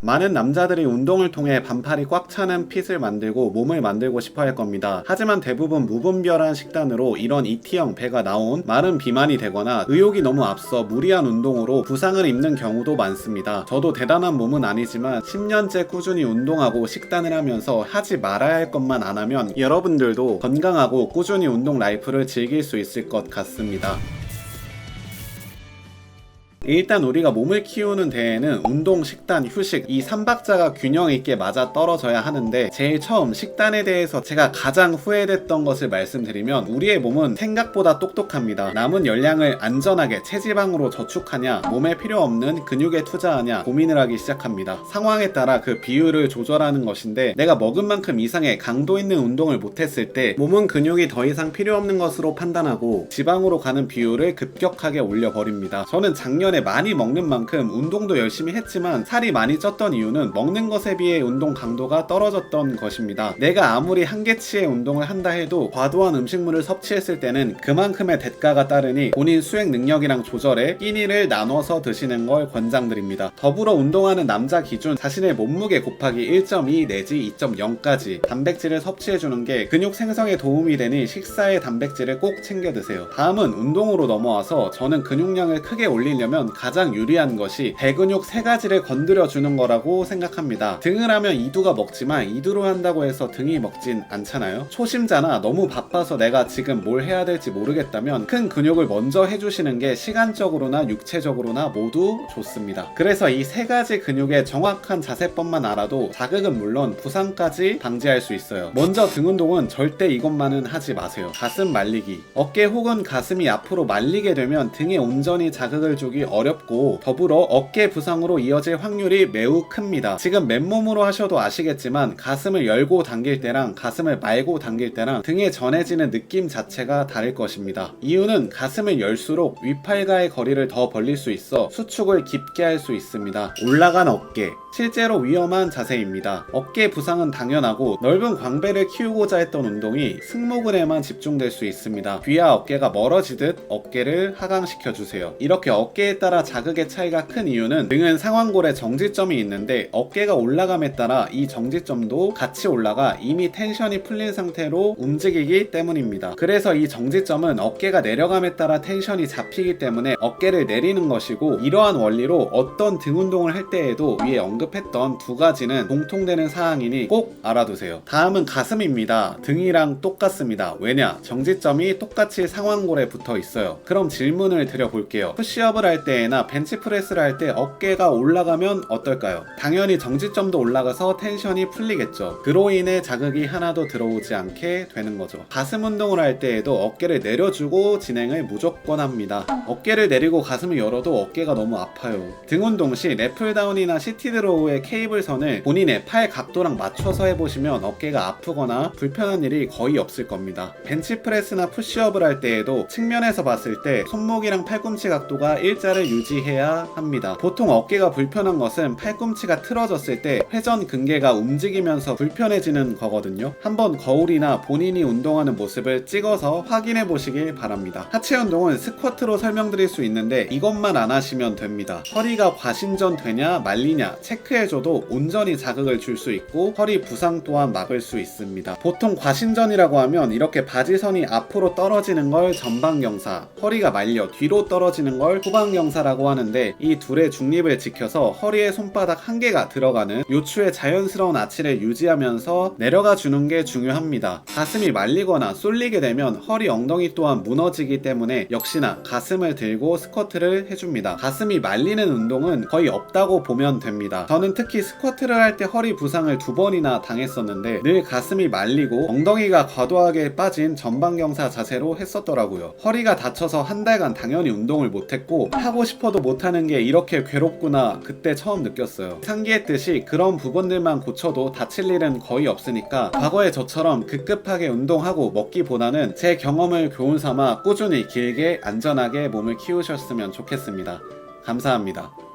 많은 남자들이 운동을 통해 반팔이 꽉 차는 핏을 만들고 몸을 만들고 싶어 할 겁니다. 하지만 대부분 무분별한 식단으로 이런 E형 배가 나온 마른 비만이 되거나 의욕이 너무 앞서 무리한 운동으로 부상을 입는 경우도 많습니다. 저도 대단한 몸은 아니지만 10년째 꾸준히 운동하고 식단을 하면서 하지 말아야 할 것만 안 하면 여러분들도 건강하고 꾸준히 운동 라이프를 즐길 수 있을 것 같습니다. 일단 우리가 몸을 키우는 데에는 운동, 식단, 휴식 이 3박자가 균형 있게 맞아 떨어져야 하는데, 제일 처음 식단에 대해서 제가 가장 후회됐던 것을 말씀드리면, 우리의 몸은 생각보다 똑똑합니다. 남은 열량을 안전하게 체지방으로 저축하냐, 몸에 필요 없는 근육에 투자하냐 고민을 하기 시작합니다. 상황에 따라 그 비율을 조절하는 것인데, 내가 먹은 만큼 이상의 강도 있는 운동을 못했을 때 몸은 근육이 더 이상 필요 없는 것으로 판단하고 지방으로 가는 비율을 급격하게 올려버립니다. 저는 작년에 많이 먹는 만큼 운동도 열심히 했지만 살이 많이 쪘던 이유는 먹는 것에 비해 운동 강도가 떨어졌던 것입니다. 내가 아무리 한계치의 운동을 한다 해도 과도한 음식물을 섭취했을 때는 그만큼의 대가가 따르니 본인 수행 능력이랑 조절에 끼니를 나눠서 드시는 걸 권장드립니다. 더불어 운동하는 남자 기준 자신의 몸무게 곱하기 1.2 내지 2.0까지 단백질을 섭취해주는 게 근육 생성에 도움이 되니 식사에 단백질을 꼭 챙겨 드세요. 다음은 운동으로 넘어와서, 저는 근육량을 크게 올리려면 가장 유리한 것이 대근육 3가지를 건드려 주는 거라고 생각합니다. 등을 하면 이두가 먹지만 이두로 한다고 해서 등이 먹진 않잖아요. 초심자나 너무 바빠서 내가 지금 뭘 해야 될지 모르겠다면 큰 근육을 먼저 해주시는 게 시간적으로나 육체적으로나 모두 좋습니다. 그래서 이 3가지 근육의 정확한 자세법만 알아도 자극은 물론 부상까지 방지할 수 있어요. 먼저 등 운동은 절대 이것만은 하지 마세요. 가슴 말리기. 어깨 혹은 가슴이 앞으로 말리게 되면 등에 온전히 자극을 주기 어렵고, 더불어 어깨 부상으로 이어질 확률이 매우 큽니다. 지금 맨몸으로 하셔도 아시겠지만 가슴을 열고 당길 때랑 가슴을 말고 당길 때랑 등에 전해지는 느낌 자체가 다를 것입니다. 이유는 가슴을 열수록 위팔과의 거리를 더 벌릴 수 있어 수축을 깊게 할 수 있습니다. 올라간 어깨, 실제로 위험한 자세입니다. 어깨 부상은 당연하고 넓은 광배를 키우고자 했던 운동이 승모근에만 집중될 수 있습니다. 귀와 어깨가 멀어지듯 어깨를 하강시켜주세요. 이렇게 어깨에 따라 자극의 차이가 큰 이유는, 등은 상완골에 정지점이 있는데 어깨가 올라감에 따라 이 정지점도 같이 올라가 이미 텐션이 풀린 상태로 움직이기 때문입니다. 그래서 이 정지점은 어깨가 내려감에 따라 텐션이 잡히기 때문에 어깨를 내리는 것이고, 이러한 원리로 어떤 등 운동을 할 때에도 위에 언급했던 2가지는 공통되는 사항이니 꼭 알아두세요. 다음은 가슴입니다. 등이랑 똑같습니다. 왜냐? 정지점이 똑같이 상완골에 붙어 있어요. 그럼 질문을 드려볼게요. 푸시업을 할 때나 벤치프레스를 할 때 어깨가 올라가면 어떨까요? 당연히 정지점도 올라가서 텐션이 풀리겠죠. 그로 인해 자극이 하나도 들어오지 않게 되는 거죠. 가슴 운동을 할 때에도 어깨를 내려주고 진행을 무조건 합니다. 어깨를 내리고 가슴을 열어도 어깨가 너무 아파요. 등 운동 시 랩풀다운이나 시티드로우의 케이블선을 본인의 팔 각도랑 맞춰서 해보시면 어깨가 아프거나 불편한 일이 거의 없을 겁니다. 벤치프레스나 푸시업을 할 때에도 측면에서 봤을 때 손목이랑 팔꿈치 각도가 일자를 유지해야 합니다. 보통 어깨가 불편한 것은 팔꿈치가 틀어졌을 때 회전 근개가 움직이면서 불편해지는 거거든요. 한번 거울이나 본인이 운동하는 모습을 찍어서 확인해 보시길 바랍니다. 하체 운동은 스쿼트로 설명드릴 수 있는데 이것만 안 하시면 됩니다. 허리가 과신전 되냐 말리냐 체크해줘도 온전히 자극을 줄 수 있고 허리 부상 또한 막을 수 있습니다. 보통 과신전이라고 하면 이렇게 바지선이 앞으로 떨어지는 걸 전방경사, 허리가 말려 뒤로 떨어지는 걸 후방경사라고 하는데, 이 둘의 중립을 지켜서 허리에 손바닥 1개가 들어가는 요추의 자연스러운 아치를 유지하면서 내려가 주는 게 중요합니다. 가슴이 말리거나 쏠리게 되면 허리 엉덩이 또한 무너지기 때문에 역시나 가슴을 들고 스쿼트를 해줍니다. 가슴이 말리는 운동은 거의 없다고 보면 됩니다. 저는 특히 스쿼트를 할 때 허리 부상을 2번이나 당했었는데 늘 가슴이 말리고 엉덩이가 과도하게 빠진 전방경사 자세로 했었더라고요. 허리가 다쳐서 한 달간 당연히 운동을 못했고, 하고 싶어도 못하는 게 이렇게 괴롭구나 그때 처음 느꼈어요. 상기했듯이 그런 부분들만 고쳐도 다칠 일은 거의 없으니까 과거의 저처럼 급급하게 운동하고 먹기보다는 제 경험을 교훈 삼아 꾸준히 길게 안전하게 몸을 키우셨으면 좋겠습니다. 감사합니다.